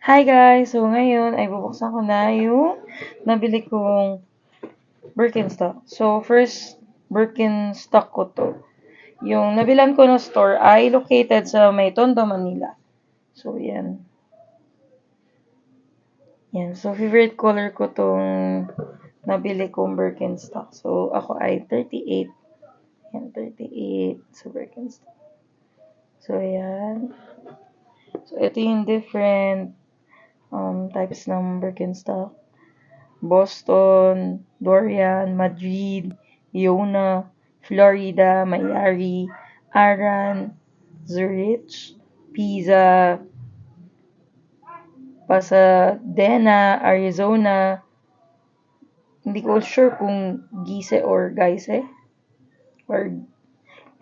Hi guys! So ngayon ay bubuksan ko na yung nabili kong Birkenstock. So first Birkenstock ko to. Yung nabilan ko na store ay located sa may Tondo, Manila. So yan. Yan. So favorite color ko tong nabili kong Birkenstock. So ako ay 38. Yan, 38 sa Birkenstock. So yan. So ito yung different types ng Birkenstock. Boston, Dorian, Madrid, Iona, Florida, Mayari, Aran, Zurich, Pisa, Pasadena, Arizona. Hindi ko sure kung Gise or Gaise or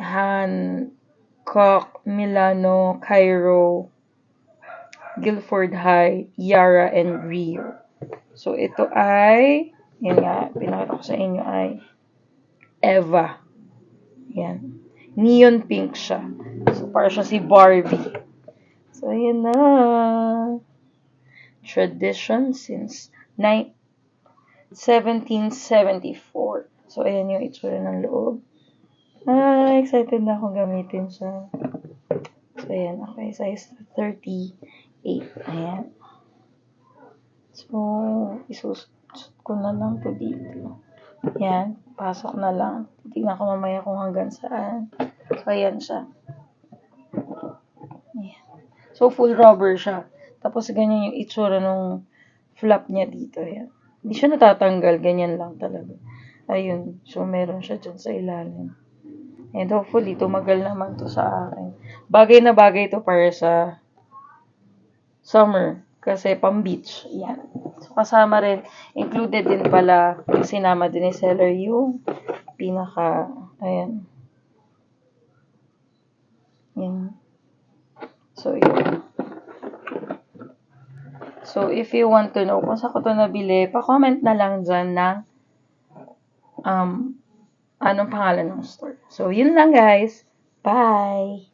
Hancock, Milano, Cairo, Guilford High, Yara, and Rio. So, ito ay, yun nga, pinakita ko sa inyo ay Eva. Yan. Neon pink siya. So, para siya si Barbie. So, ayan na. Tradition since 1774. So, ayan yung itsura ng loob. Excited na akong gamitin siya. So, ayan. Okay, size 38. Ayan. So, isusot ko na lang to dito. Yan, pasok na lang. Tignan ko mamaya kung hanggang saan. So, ayan siya. Ayan. So, full rubber siya. Tapos, ganyan yung itsura nung flap niya dito. Ayan. Hindi siya natatanggal. Ganyan lang talaga. Ayun. So, meron siya dyan sa ilalim. And hopefully, tumagal naman to sa akin. Bagay na bagay to para sa summer. Kasi pang beach. Yan. So, kasama rin, included din pala, sinama din ni seller yung ayan. Yan. So, yun. So, if you want to know kung saan ko ito nabili, pa-comment na lang dyan ng anong pangalan ng store. So, yun lang guys. Bye!